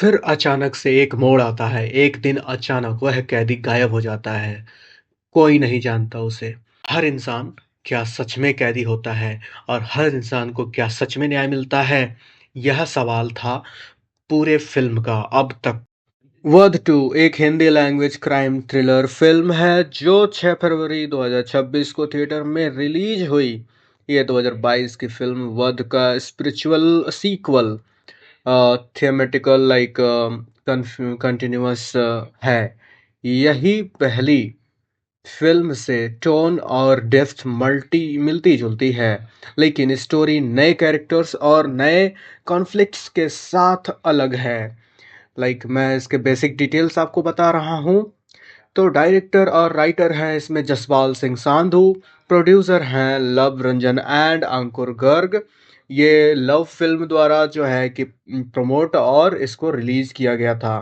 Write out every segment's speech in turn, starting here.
फिर अचानक से एक मोड़ आता है। एक दिन अचानक वह कैदी गायब हो जाता है। कोई नहीं जानता उसे। हर इंसान क्या सच में कैदी होता है और हर इंसान को क्या सच में न्याय मिलता है? यह सवाल था पूरे फ़िल्म का अब तक। वध 2 एक Hindi language crime thriller film है जो 6 फरवरी 2026 को थिएटर में रिलीज़ हुई। ये 2022 की फ़िल्म वध का स्पिरिचुअल सीक्वल थियोमेटिकल लाइक कंटिन्यूअस है। यही पहली फ़िल्म से टोन और डेप्थ मल्टी मिलती-जुलती है, लेकिन स्टोरी नए कैरेक्टर्स और नए कॉन्फ्लिक्ट्स के साथ अलग है। मैं इसके बेसिक डिटेल्स आपको बता रहा हूँ। तो डायरेक्टर और राइटर हैं इसमें जसपाल सिंह सांधू, प्रोड्यूसर हैं लव रंजन एंड अंकुर गर्ग। ये लव फिल्म द्वारा जो है कि प्रमोट और इसको रिलीज किया गया था।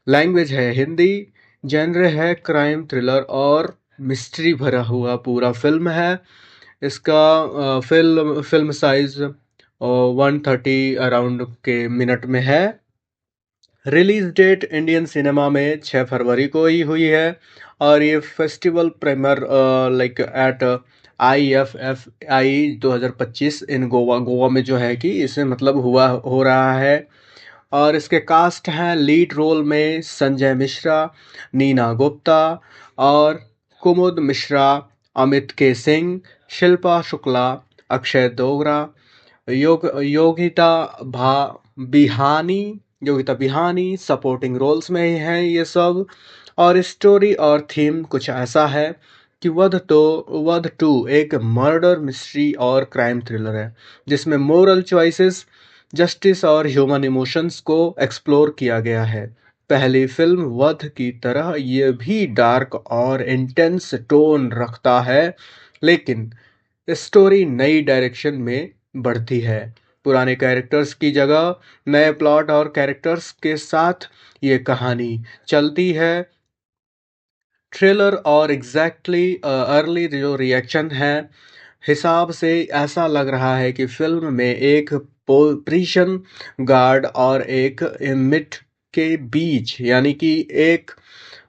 लैंग्वेज है हिंदी, जेनरे है क्राइम थ्रिलर और मिस्ट्री भरा हुआ पूरा फिल्म है। इसका फिल्म साइज 130 अराउंड के मिनट में है। रिलीज डेट इंडियन सिनेमा में 6 फरवरी को ही हुई है और ये festival premiere like at IFFI 2025 in Goa Goa में जो है कि इसे मतलब हुआ हो रहा है। और इसके कास्ट हैं लीड रोल में संजय मिश्रा, नीना गुप्ता और कुमुद मिश्रा, अमित के सिंह, शिल्पा शुक्ला, अक्षय डोगरा, योगिता भा बिहानी योगिता बिहानी सपोर्टिंग रोल्स में ही हैं ये सब। और स्टोरी और थीम कुछ ऐसा है कि वध टू एक मर्डर मिस्ट्री और क्राइम थ्रिलर है जिसमें मोरल चॉइसेस, जस्टिस और ह्यूमन इमोशंस को एक्सप्लोर किया गया है। पहली फिल्म वध की तरह ये भी डार्क और इंटेंस टोन रखता है, लेकिन स्टोरी नई डायरेक्शन में बढ़ती है। पुराने कैरेक्टर्स की जगह नए प्लॉट और कैरेक्टर्स के साथ ये कहानी चलती है। ट्रेलर और अर्ली जो रिएक्शन है हिसाब से ऐसा लग रहा है कि फिल्म में एक प्रिजन गार्ड और एक इमिट के बीच यानी कि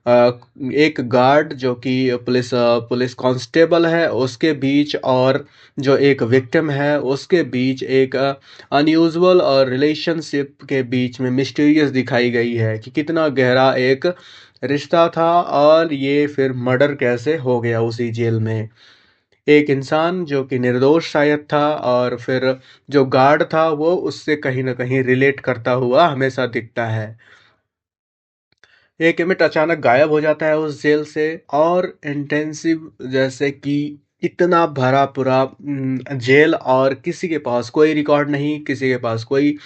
अ, एक गार्ड जो कि पुलिस कांस्टेबल है उसके बीच और जो एक विक्टिम है उसके बीच एक अनयूजुअल और रिलेशनशिप के बीच में मिस्टीरियस दिखाई गई है कि कितना गहरा एक रिश्ता था और ये फिर मर्डर कैसे हो गया उसी जेल में। एक इंसान जो कि निर्दोष शायद था और फिर जो गार्ड था वो उससे कहीं न कहीं रिलेट करता हुआ हमेशा दिखता है। एक इमिट अचानक गायब हो जाता है उस जेल से और इंटेंसिव जैसे कि इतना भरा पूरा जेल और किसी के पास कोई रिकॉर्ड नहीं, किसी के पास कोई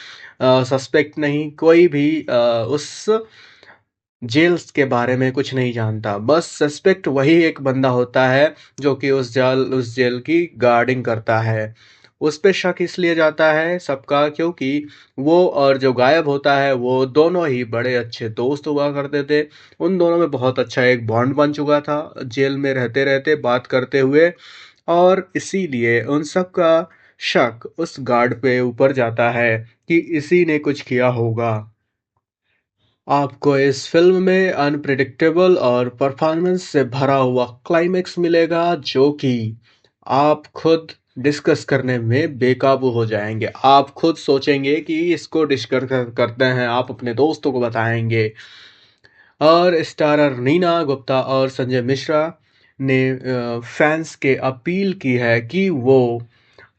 सस्पेक्ट नहीं, कोई भी उस जेल्स के बारे में कुछ नहीं जानता। बस सस्पेक्ट वही एक बंदा होता है जो कि उस जेल की गार्डिंग करता है। उस पे शक इसलिए जाता है सबका क्योंकि वो और जो गायब होता है वो दोनों ही बड़े अच्छे दोस्त हुआ करते थे। उन दोनों में बहुत अच्छा एक बॉन्ड बन चुका था जेल में रहते-रहते बात करते हुए और इसीलिए उन सब का शक उस गार्ड पे ऊपर जाता है कि इसी ने कुछ किया होगा। आपको इस फिल्म में अनप्रिडिक्टेबल और परफॉर्मेंस से भरा हुआ क्लाइमेक्स मिलेगा जो कि आप खुद डिस्कस करने में बेकाबू हो जाएंगे। आप खुद सोचेंगे कि इसको डिस्कस करते हैं, आप अपने दोस्तों को बताएंगे। और स्टारर नीना गुप्ता और संजय मिश्रा ने फैंस के अपील की है कि वो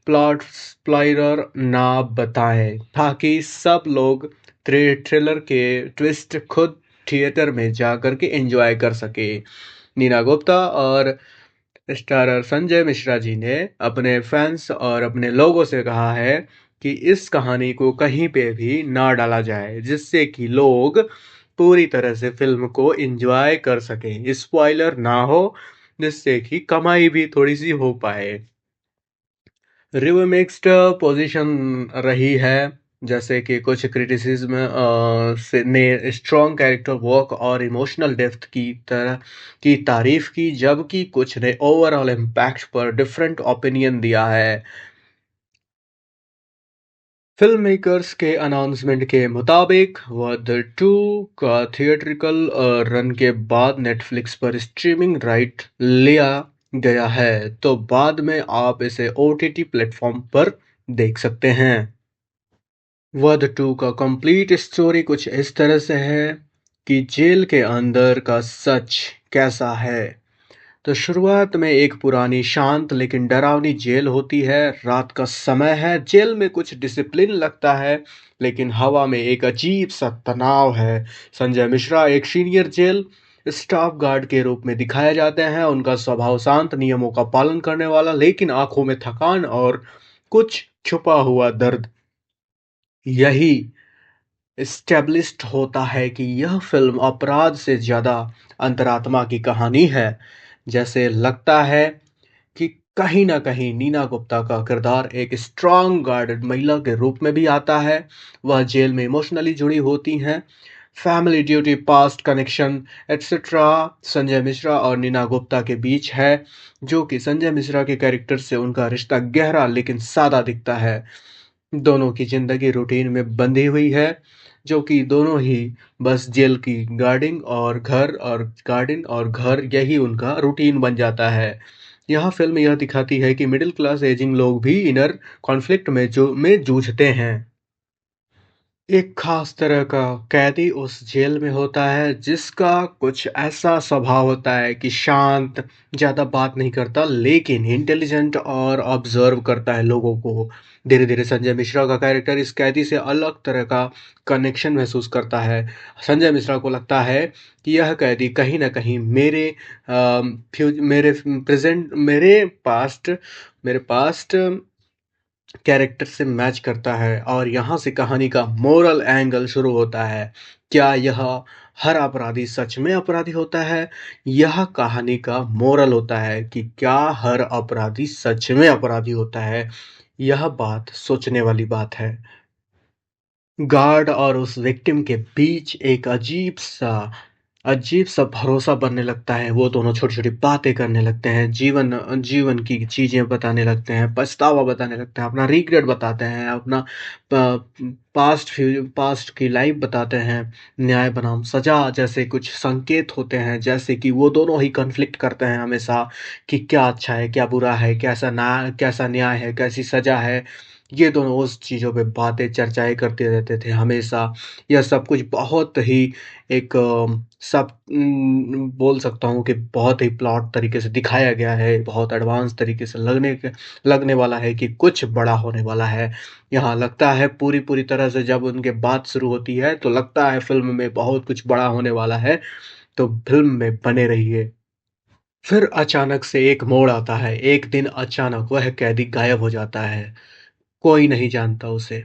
प्लॉट स्पॉइलर ना बताएं ताकि सब लोग थ्रिलर के ट्विस्ट खुद थिएटर में जाकर के एंजॉय कर सके। नीना गुप्ता और स्टारर संजय मिश्रा जी ने अपने फैंस और अपने लोगों से कहा है कि इस कहानी को कहीं पे भी ना डाला जाए जिससे कि लोग पूरी तरह से फिल्म को एंजॉय कर सकें, स्पॉइलर ना हो, जिससे कि कमाई भी थोड़ी सी हो पाए। रिव्यू मिक्स्ड पोजीशन रही है, जैसे कि कुछ क्रिटिसिज्म ने स्ट्रॉन्ग कैरेक्टर वर्क और इमोशनल डेप्थ की तारीफ की, जबकि कुछ ने ओवरऑल इम्पैक्ट पर डिफरेंट ओपिनियन दिया है। फिल्म मेकर्स के अनाउंसमेंट के मुताबिक वध 2 का थिएट्रिकल रन के बाद नेटफ्लिक्स पर स्ट्रीमिंग राइट लिया गया है, तो बाद में आप इसे ओटीटी प्लेटफॉर्म पर देख सकते हैं। वध 2 का कंप्लीट स्टोरी कुछ इस तरह से है कि जेल के अंदर का सच कैसा है। तो शुरुआत में एक पुरानी शांत लेकिन डरावनी जेल होती है। रात का समय है, जेल में कुछ डिसिप्लिन लगता है, लेकिन हवा में एक अजीब सा तनाव है। संजय मिश्रा एक सीनियर जेल स्टाफ गार्ड के रूप में दिखाए जाते हैं। उनका स्वभाव शांत, नियमों का पालन करने वाला, लेकिन आंखों में थकान और कुछ छुपा हुआ दर्द। यही एस्टेब्लिश्ड होता है कि यह फिल्म अपराध से ज्यादा अंतरात्मा की कहानी है। जैसे लगता है कि कहीं न कहीं नीना गुप्ता का किरदार एक स्ट्रॉन्ग गार्डेड महिला के रूप में भी आता है। वह जेल में इमोशनली जुड़ी होती हैं। Family duty, past connection etcetera Sanjay Mishra और नीना गुप्ता के बीच है, जो कि संजय मिश्रा के कैरेक्टर से उनका रिश्ता गहरा लेकिन सादा दिखता है। दोनों की ज़िंदगी रूटीन में बंधी हुई है, जो कि दोनों ही बस जेल की गार्डिंग और घर यही उनका रूटीन बन जाता है। यह फ़िल्म यह दिखाती है कि मिडिल क्लास एजिंग लोग भी इनर कॉन्फ्लिक्ट में जूझते हैं। एक खास तरह का कैदी उस जेल में होता है जिसका कुछ ऐसा स्वभाव होता है कि शांत, ज़्यादा बात नहीं करता, लेकिन इंटेलिजेंट और ऑब्जर्व करता है लोगों को। धीरे धीरे संजय मिश्रा का कैरेक्टर इस कैदी से अलग तरह का कनेक्शन महसूस करता है। संजय मिश्रा को लगता है कि यह कैदी कहीं ना कहीं मेरे पास्ट कैरेक्टर से मैच करता है, और यहाँ से कहानी का मोरल एंगल शुरू होता है। क्या यह हर अपराधी सच में अपराधी होता है? यह कहानी का मोरल होता है कि क्या हर अपराधी सच में अपराधी होता है? यह बात सोचने वाली बात है। गार्ड और उस विक्टिम के बीच एक अजीब-सा भरोसा बनने लगता है। वो दोनों छोटी-छोटी बातें करने लगते हैं, जीवन की चीज़ें बताने लगते हैं, पछतावा बताने लगते हैं, अपना रिग्रेट बताते हैं, अपना पास्ट की लाइफ़ बताते हैं। न्याय बनाम सज़ा जैसे कुछ संकेत होते हैं, जैसे कि वो दोनों ही कॉन्फ्लिक्ट करते हैं हमेशा कि क्या अच्छा है, क्या बुरा है, कैसा न्याय है, कैसी सज़ा है। ये दोनों उस चीज़ों पे बातें, चर्चाएँ करते रहते थे हमेशा। यह सब कुछ बहुत ही एक बोल सकता हूँ कि बहुत ही प्लॉट तरीके से दिखाया गया है, बहुत एडवांस तरीके से लगने वाला है कि कुछ बड़ा होने वाला है। यहाँ लगता है पूरी तरह से जब उनकी बात शुरू होती है, तो लगता है फ़िल्म में बहुत कुछ बड़ा होने वाला है, तो फ़िल्म में बने रहिए। फिर अचानक से एक मोड़ आता है। एक दिन अचानक वह कैदी गायब हो जाता है। कोई नहीं जानता उसे,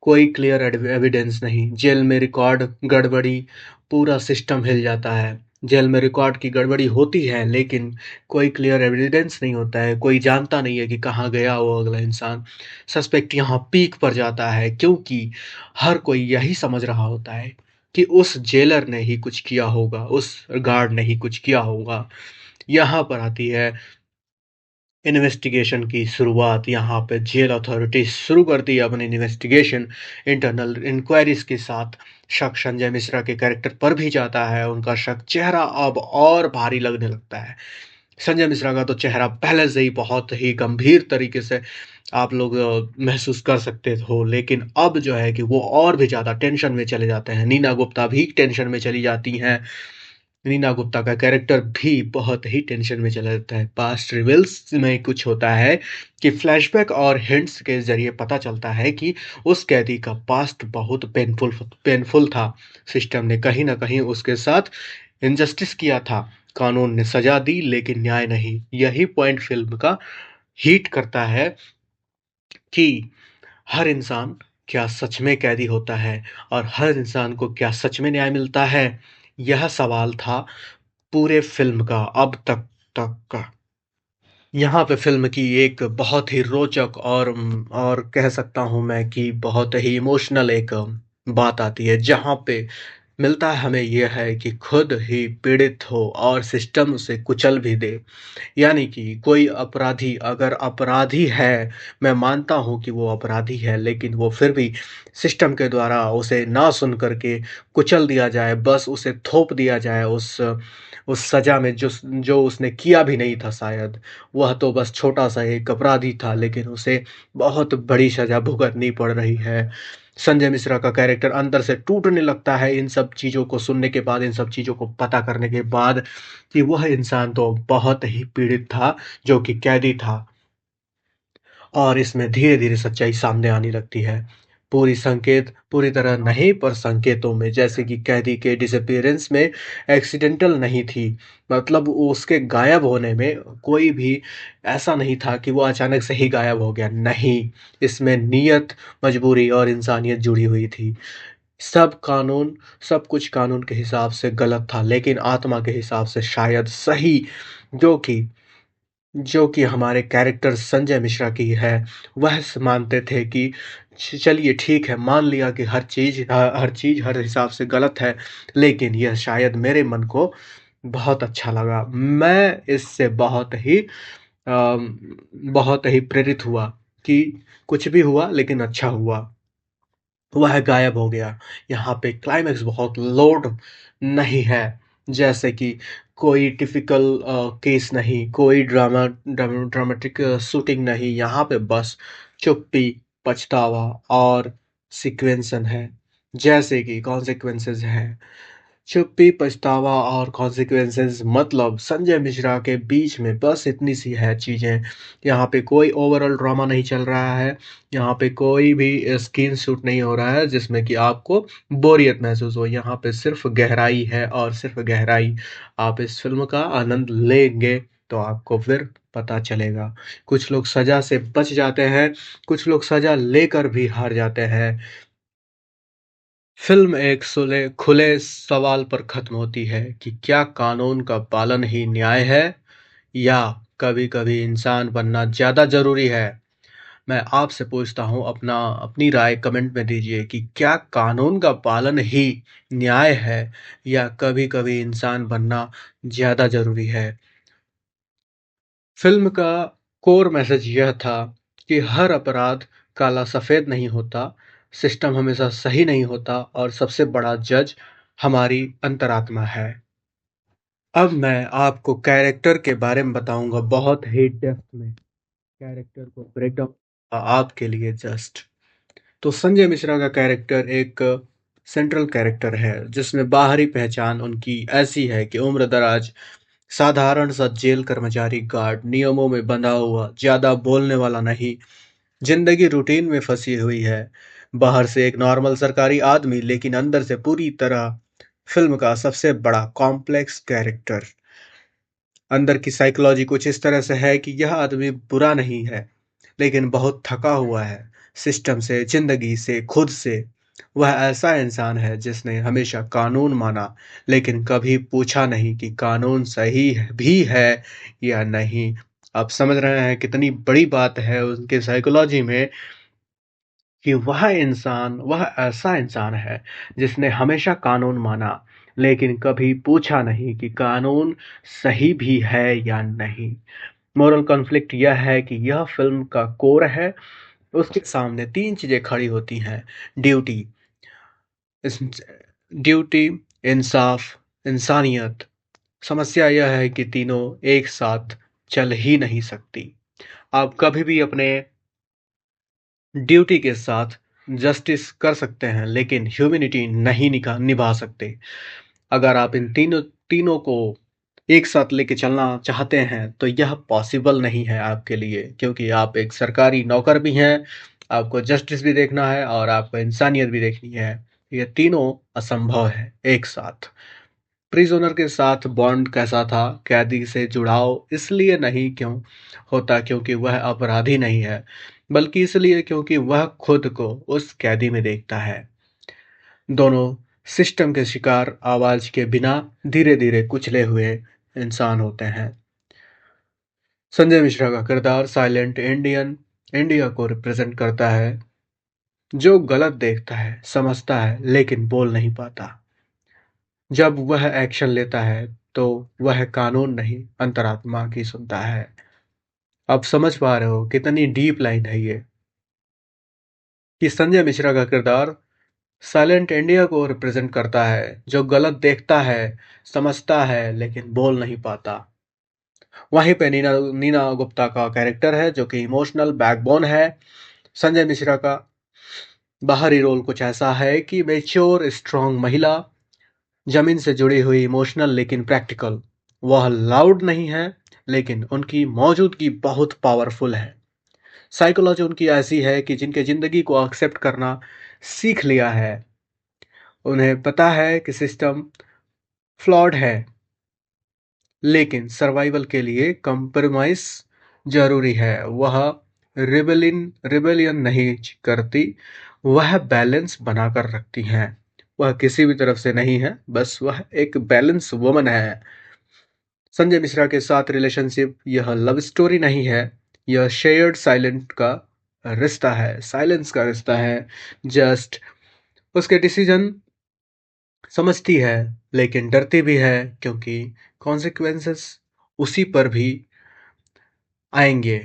कोई क्लियर एविडेंस नहीं। जेल में रिकॉर्ड गड़बड़ी, पूरा सिस्टम हिल जाता है। जेल में रिकॉर्ड की गड़बड़ी होती है, लेकिन कोई क्लियर एविडेंस नहीं होता है, कोई जानता नहीं है कि कहाँ गया वो अगला इंसान। सस्पेक्ट यहाँ पीक पर जाता है, क्योंकि हर कोई यही समझ रहा होता है कि उस जेलर ने ही कुछ किया होगा, उस गार्ड ने ही कुछ किया होगा। यहाँ पर आती है इन्वेस्टिगेशन की शुरुआत। यहाँ पे जेल अथॉरिटी शुरू करती है अपनी इन्वेस्टिगेशन। इंटरनल इंक्वायरीज के साथ शक संजय मिश्रा के कैरेक्टर पर भी जाता है। उनका शक चेहरा अब और भारी लगने लगता है। संजय मिश्रा का तो चेहरा पहले से ही बहुत ही गंभीर तरीके से आप लोग महसूस कर सकते हो, लेकिन अब जो है कि वो और भी ज़्यादा टेंशन में चले जाते हैं। नीना गुप्ता भी टेंशन में चली जाती हैं। रीना गुप्ता का कैरेक्टर भी बहुत ही टेंशन में चला जाता है। पास्ट रिवील्स में कुछ होता है कि फ्लैशबैक और हिंट्स के ज़रिए पता चलता है कि उस कैदी का पास्ट बहुत पेनफुल था। सिस्टम ने कहीं न कहीं उसके साथ इनजस्टिस किया था। कानून ने सज़ा दी, लेकिन न्याय नहीं। यही पॉइंट फ़िल्म का हीट करता है कि हर इंसान क्या सच में कैदी होता है, और हर इंसान को क्या सच में न्याय मिलता है? यह सवाल था पूरे फ़िल्म का अब तक का। यहाँ पे फ़िल्म की एक बहुत ही रोचक और कह सकता हूँ मैं कि बहुत ही इमोशनल एक बात आती है, जहाँ पे मिलता हमें यह है कि खुद ही पीड़ित हो और सिस्टम उसे कुचल भी दे। यानी कि कोई अपराधी अगर अपराधी है, मैं मानता हूँ कि वो अपराधी है, लेकिन वो फिर भी सिस्टम के द्वारा उसे ना सुन कर के कुचल दिया जाए, बस उसे थोप दिया जाए उस सज़ा में जो उसने किया भी नहीं था शायद। वह तो बस छोटा-सा एक अपराधी था, लेकिन उसे बहुत बड़ी सज़ा भुगतनी पड़ रही है। संजय मिश्रा का कैरेक्टर अंदर से टूटने लगता है इन सब चीज़ों को सुनने के बाद, इन सब चीज़ों को पता करने के बाद कि वह इंसान तो बहुत ही पीड़ित था, जो कि कैदी था। और इसमें धीरे-धीरे सच्चाई सामने आने लगती है। पूरी संकेत पूरी तरह नहीं पर संकेतों में, जैसे कि कैदी के डिसअपीयरेंस में एक्सीडेंटल नहीं थी। मतलब उसके गायब होने में कोई भी ऐसा नहीं था कि वो अचानक से ही गायब हो गया, नहीं। इसमें नियत, मजबूरी और इंसानियत जुड़ी हुई थी। सब कुछ कानून के हिसाब से गलत था, लेकिन आत्मा के हिसाब से शायद सही, जो कि जो कि हमारे कैरेक्टर संजय मिश्रा की है। वह मानते थे कि चलिए ठीक है, मान लिया कि हर चीज़ हर हिसाब से गलत है, लेकिन यह शायद मेरे मन को बहुत अच्छा लगा। मैं इससे बहुत ही प्रेरित हुआ कि कुछ भी हुआ लेकिन अच्छा हुआ। वह गायब हो गया। यहाँ पे क्लाइमेक्स बहुत लोड नहीं है, जैसे कि कोई टिपिकल केस नहीं, कोई ड्रामेटिक शूटिंग नहीं, यहाँ पे बस चुप्पी, पछतावा और सीक्वेंसन है। जैसे कि कॉन्सेक्वेंसेस हैं। चुप्पी, पछतावा और कॉन्सिक्वेंसेस, मतलब संजय मिश्रा के बीच में बस इतनी सी है चीज़ें। यहाँ पे कोई ओवरऑल ड्रामा नहीं चल रहा है, यहाँ पे कोई भी सीन शूट नहीं हो रहा है जिसमें कि आपको बोरियत महसूस हो। यहाँ पे सिर्फ गहराई है और सिर्फ गहराई। आप इस फ़िल्म का आनंद लेंगे तो आपको फिर पता चलेगा। कुछ लोग सज़ा से बच जाते हैं, कुछ लोग सज़ा लेकर भी हार जाते हैं। फिल्म एक खुले सवाल पर खत्म होती है कि क्या कानून का पालन ही न्याय है, या कभी-कभी इंसान बनना ज़्यादा ज़रूरी है? मैं आपसे पूछता हूँ, अपनी राय कमेंट में दीजिए कि क्या कानून का पालन ही न्याय है, या कभी-कभी इंसान बनना ज़्यादा ज़रूरी है? फिल्म का कोर मैसेज यह था कि हर अपराध काला-सफ़ेद नहीं होता, सिस्टम हमेशा सही नहीं होता और सबसे बड़ा जज हमारी अंतरात्मा है। अब मैं आपको कैरेक्टर के बारे में बताऊँगा बहुत ही डेप्थ में, कैरेक्टर को ब्रेकडाउन आपके लिए जस्ट। तो संजय मिश्रा का कैरेक्टर एक सेंट्रल कैरेक्टर है, जिसमें बाहरी पहचान उनकी ऐसी है कि उम्र-दराज, साधारण सा जेल कर्मचारी गार्ड, नियमों में बंधा हुआ, ज़्यादा बोलने वाला नहीं, ज़िंदगी रूटीन में फँसी हुई है। बाहर से एक नॉर्मल सरकारी आदमी, लेकिन अंदर से पूरी तरह फ़िल्म का सबसे बड़ा कॉम्प्लेक्स कैरेक्टर। अंदर की साइकोलॉजी कुछ इस तरह से है कि यह आदमी बुरा नहीं है, लेकिन बहुत थका हुआ है, सिस्टम से, ज़िंदगी से, खुद से। वह ऐसा इंसान है जिसने हमेशा कानून माना, लेकिन कभी पूछा नहीं कि कानून सही भी है या नहीं। आप समझ रहे हैं कितनी बड़ी बात है उनके साइकोलॉजी में, कि वह ऐसा इंसान है जिसने हमेशा कानून माना, लेकिन कभी पूछा नहीं कि कानून सही भी है या नहीं। मोरल कॉन्फ्लिक्ट यह है कि यह फ़िल्म का कोर है। उसके सामने 3 चीज़ें खड़ी होती हैं, ड्यूटी, इस ड्यूटी, इंसाफ, इंसानियत। समस्या यह है कि तीनों एक साथ चल ही नहीं सकती। आप कभी भी अपने ड्यूटी के साथ जस्टिस कर सकते हैं, लेकिन ह्यूमैनिटी नहीं निभा सकते। अगर आप इन तीनों को एक साथ लेके चलना चाहते हैं, तो यह पॉसिबल नहीं है आपके लिए, क्योंकि आप एक सरकारी नौकर भी हैं, आपको जस्टिस भी देखना है और आपको इंसानियत भी देखनी है। ये तीनों असंभव है एक साथ। प्रिज़नर के साथ बॉन्ड कैसा था? कैदी से जुड़ाव इसलिए नहीं होता क्योंकि वह अपराधी नहीं है, बल्कि इसलिए क्योंकि वह खुद को उस कैदी में देखता है। दोनों सिस्टम के शिकार, आवाज़ के बिना धीरे-धीरे कुचले हुए इंसान होते हैं। संजय मिश्रा का किरदार साइलेंट इंडिया को रिप्रेजेंट करता है, जो गलत देखता है, समझता है, लेकिन बोल नहीं पाता। जब वह एक्शन लेता है तो वह कानून नहीं अंतरात्मा की सुनता है। आप समझ पा रहे हो कितनी डीप लाइन है ये, कि संजय मिश्रा का किरदार साइलेंट इंडिया को रिप्रेजेंट करता है, जो गलत देखता है, समझता है लेकिन बोल नहीं पाता। वहीं पे नीना नीना गुप्ता का कैरेक्टर है जो कि इमोशनल बैकबोन है। संजय मिश्रा का बाहरी रोल कुछ ऐसा है कि मेच्योर स्ट्रांग महिला, जमीन से जुड़ी हुई, इमोशनल लेकिन प्रैक्टिकल। वह लाउड नहीं है लेकिन उनकी मौजूदगी बहुत पावरफुल है। साइकोलॉजी उनकी ऐसी है कि जिनके जिंदगी को एक्सेप्ट करना सीख लिया है, उन्हें पता है कि सिस्टम फ्लॉड है लेकिन सर्वाइवल के लिए कंप्रोमाइज जरूरी है। वह रिबेलियन नहीं करती, वह बैलेंस बनाकर रखती हैं। वह किसी भी तरफ से नहीं है, बस वह एक बैलेंस वुमन है। संजय मिश्रा के साथ रिलेशनशिप यह लव स्टोरी नहीं है, यह शेयर्ड साइलेंट का रिश्ता है, साइलेंस का रिश्ता है। जस्ट उसके डिसीजन समझती है लेकिन डरती भी है, क्योंकि कॉन्सिक्वेंसेस उसी पर भी आएंगे।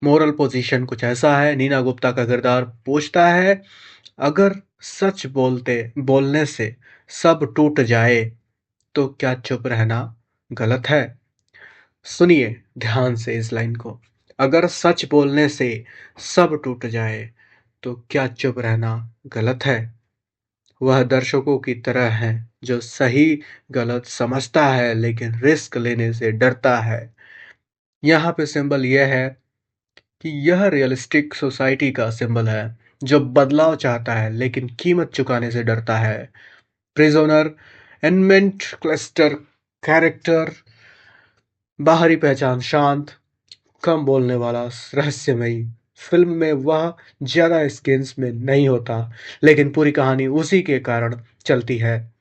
मोरल पोजीशन कुछ ऐसा है, नीना गुप्ता का किरदार पूछता है, अगर सच बोलने से सब टूट जाए तो क्या चुप रहना गलत है? सुनिए ध्यान से इस लाइन को। अगर सच बोलने से सब टूट जाए तो क्या चुप रहना गलत है? वह दर्शकों की तरह है, जो सही गलत समझता है लेकिन रिस्क लेने से डरता है। यहाँ पे सिंबल यह है कि यह रियलिस्टिक सोसाइटी का सिंबल है, जो बदलाव चाहता है लेकिन कीमत चुकाने से डरता है। प्रिजोनर एनमेंट क्लस्टर कैरेक्टर, बाहरी पहचान शांत, कम बोलने वाला, रहस्यमयी। फिल्म में वह ज्यादा स्क्रीन्स में नहीं होता लेकिन पूरी कहानी उसी के कारण चलती है।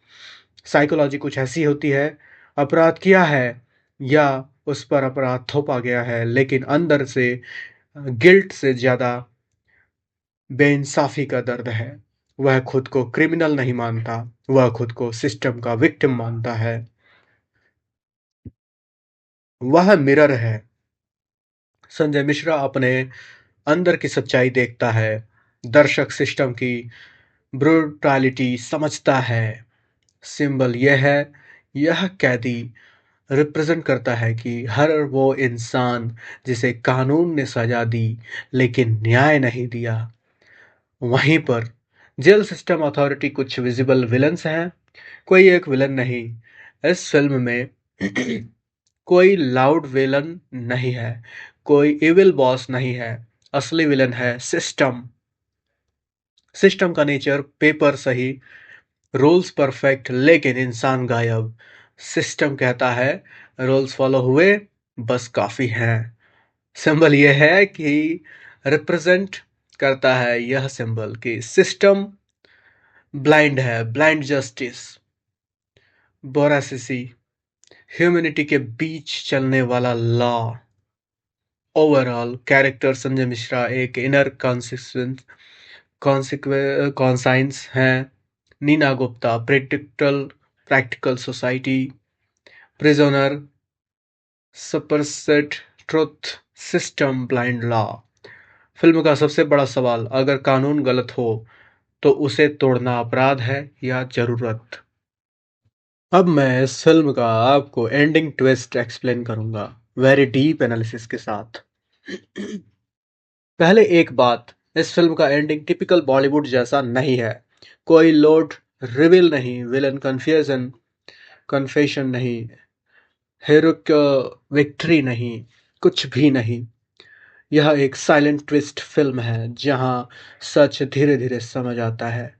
साइकोलॉजी कुछ ऐसी होती है, अपराध किया है या उस पर अपराध थोपा गया है, लेकिन अंदर से गिल्ट से ज्यादा बेइंसाफी का दर्द है। वह खुद को क्रिमिनल नहीं मानता, वह खुद को सिस्टम का विक्टिम मानता है। वह मिरर है। संजय मिश्रा अपने अंदर की सच्चाई देखता है, दर्शक सिस्टम की ब्रूटैलिटी समझता है। सिंबल यह है, यह कैदी रिप्रेजेंट करता है कि हर वो इंसान जिसे कानून ने सजा दी लेकिन न्याय नहीं दिया। वहीं पर जेल सिस्टम अथॉरिटी कुछ विजिबल विलन्स हैं, कोई एक विलन नहीं। इस फिल्म में कोई लाउड विलन नहीं है, कोई इविल बॉस नहीं है। असली विलन है सिस्टम। सिस्टम का नेचर पेपर सही, रूल्स परफेक्ट लेकिन इंसान गायब। सिस्टम कहता है रूल्स फॉलो हुए, बस काफी हैं। सिंबल यह है कि रिप्रेजेंट करता है यह सिंबल कि सिस्टम ब्लाइंड है, ब्लाइंड जस्टिस, बोरासिसी, ह्यूमैनिटी के बीच चलने वाला law. Overall character Sanjay Mishra एक इनर कॉन्साइंस हैं। Neena Gupta practical practical society, prisoner superset truth, system blind law. Film का सबसे बड़ा सवाल, अगर कानून गलत हो तो उसे तोड़ना अपराध है या जरूरत? अब मैं इस फिल्म का आपको एंडिंग ट्विस्ट एक्सप्लेन करूंगा, वेरी डीप एनालिसिस के साथ। पहले एक बात, इस फिल्म का एंडिंग टिपिकल बॉलीवुड जैसा नहीं है। कोई लॉर्ड रिविल नहीं, विलन कन्फेशन नहीं, हीरोइक विक्ट्री नहीं, कुछ भी नहीं। यह एक साइलेंट ट्विस्ट फिल्म है जहां सच धीरे धीरे समझ आता है।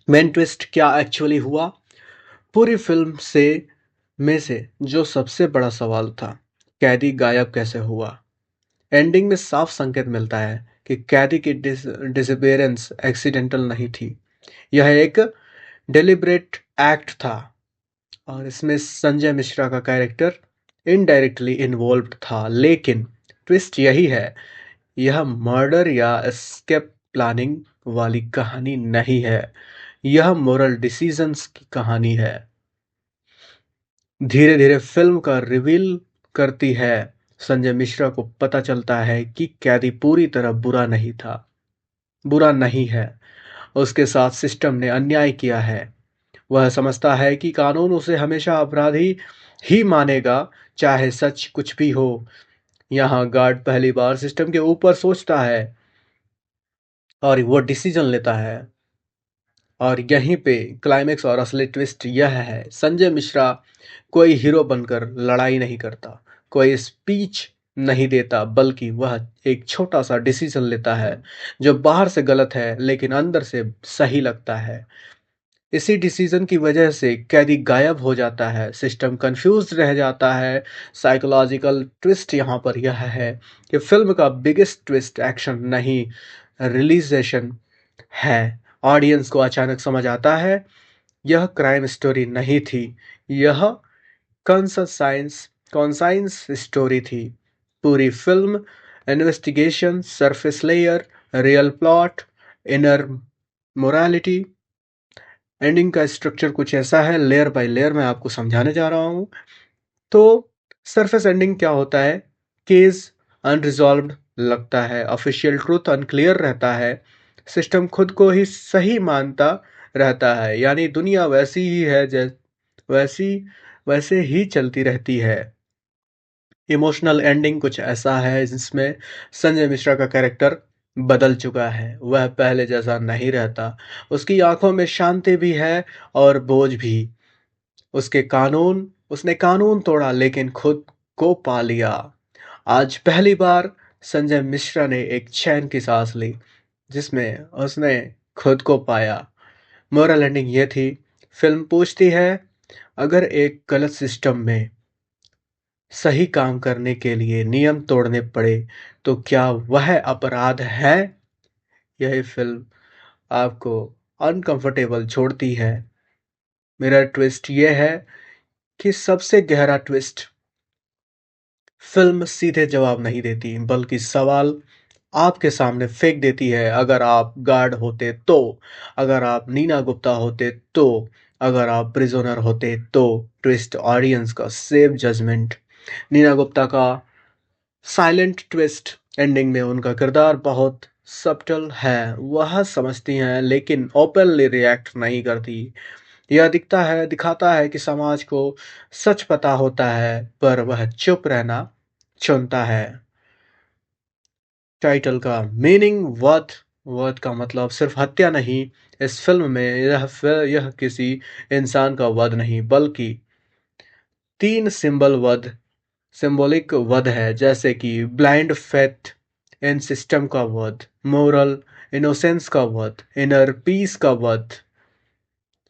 मेन ट्विस्ट क्या एक्चुअली हुआ? पूरी फिल्म से जो सबसे बड़ा सवाल था, कैदी गायब कैसे हुआ, एंडिंग में साफ संकेत मिलता है कि कैदी की डिसअपीयरेंस एक्सीडेंटल नहीं थी, यह एक डेलिब्रेट एक्ट था। और इसमें संजय मिश्रा का कैरेक्टर इनडायरेक्टली इन्वॉल्व था। लेकिन ट्विस्ट यही है, यह मर्डर या एस्केप प्लानिंग वाली कहानी नहीं है, यह मोरल डिसीजंस की कहानी है। धीरे धीरे फिल्म का रिवील करती है। संजय मिश्रा को पता चलता है कि कैदी पूरी तरह बुरा नहीं है। उसके साथ सिस्टम ने अन्याय किया है। वह समझता है कि कानून उसे हमेशा अपराधी ही मानेगा, चाहे सच कुछ भी हो। यहाँ गार्ड पहली बार सिस्टम के ऊपर सोचता है और वो डिसीजन लेता है। और यहीं पे क्लाइमेक्स और असली ट्विस्ट यह है, संजय मिश्रा कोई हीरो बनकर लड़ाई नहीं करता, कोई स्पीच नहीं देता, बल्कि वह एक छोटा सा डिसीजन लेता है जो बाहर से गलत है लेकिन अंदर से सही लगता है। इसी डिसीजन की वजह से कैदी गायब हो जाता है, सिस्टम कंफ्यूज रह जाता है। साइकोलॉजिकल ट्विस्ट यहाँ पर यह है कि फिल्म का बिगेस्ट ट्विस्ट एक्शन नहीं, रियलाइजेशन है। ऑडियंस को अचानक समझ आता है यह क्राइम स्टोरी नहीं थी, यह कॉन्साइंस स्टोरी थी। पूरी film investigation, surface layer, real plot, inner morality. Ending का स्ट्रक्चर कुछ ऐसा है, लेयर बाय लेयर मैं आपको समझाने जा रहा हूँ। तो सरफेस एंडिंग क्या होता है? केस अनरिजॉल्व्ड लगता है, ऑफिशियल ट्रूथ अनक्लियर रहता है, सिस्टम खुद को ही सही मानता रहता है, यानी दुनिया वैसी ही है वैसी वैसे ही चलती रहती है। इमोशनल एंडिंग कुछ ऐसा है जिसमें संजय मिश्रा का कैरेक्टर बदल चुका है, वह पहले जैसा नहीं रहता। उसकी आंखों में शांति भी है और बोझ भी। उसने कानून तोड़ा लेकिन खुद को पा लिया। आज पहली बार संजय मिश्रा ने एक चैन की सांस ली जिसमें उसने खुद को पाया। मोरल एंडिंग ये थी, फिल्म पूछती है अगर एक गलत सिस्टम में सही काम करने के लिए नियम तोड़ने पड़े तो क्या वह अपराध है? यह फिल्म आपको अनकंफर्टेबल छोड़ती है। मेरा ट्विस्ट यह है कि सबसे गहरा ट्विस्ट, फिल्म सीधे जवाब नहीं देती बल्कि सवाल आपके सामने फेंक देती है। अगर आप गार्ड होते तो, अगर आप नीना गुप्ता होते तो, अगर आप प्रिजनर होते तो। ट्विस्ट ऑडियंस का सेफ जजमेंट। नीना गुप्ता का साइलेंट ट्विस्ट एंडिंग में उनका किरदार बहुत सब्टल है, वह समझती हैं लेकिन ओपनली रिएक्ट नहीं करती। यह दिखाता है कि समाज को सच पता होता है पर वह चुप रहना चुनता है। टाइटल का मीनिंग वध, वध का मतलब सिर्फ हत्या नहीं। इस फिल्म में यह किसी इंसान का वध नहीं बल्कि तीन सिंबॉलिक वध है, जैसे कि ब्लाइंड फेथ इन सिस्टम का वध, मोरल इनोसेंस का वध, इनर पीस का वध।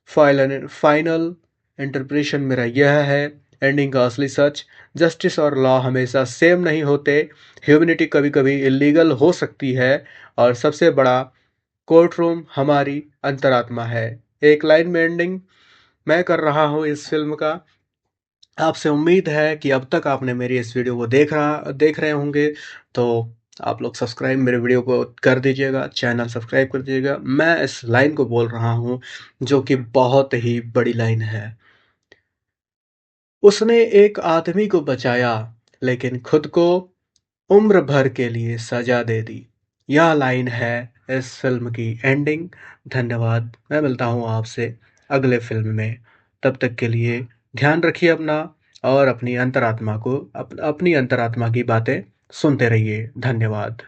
फाइनल इंटरप्रेशन मेरा यह है, एंडिंग का असली सच, जस्टिस और लॉ हमेशा सेम नहीं होते। ह्यूमैनिटी कभी कभी इलीगल हो सकती है और सबसे बड़ा कोर्ट रूम हमारी अंतरात्मा है। एक लाइन में एंडिंग मैं कर रहा हूँ इस फिल्म का। आपसे उम्मीद है कि अब तक आपने मेरी इस वीडियो को देख रहे होंगे, तो आप लोग सब्सक्राइब मेरे वीडियो को कर दीजिएगा, चैनल सब्सक्राइब कर दीजिएगा। मैं इस लाइन को बोल रहा हूँ जो कि बहुत ही बड़ी लाइन है। उसने एक आदमी को बचाया लेकिन खुद को उम्र भर के लिए सजा दे दी। यह लाइन है इस फिल्म की एंडिंग। धन्यवाद। मैं मिलता हूँ आपसे अगले फिल्म में। तब तक के लिए ध्यान रखिए अपना और अपनी अंतरात्मा की बातें सुनते रहिए। धन्यवाद।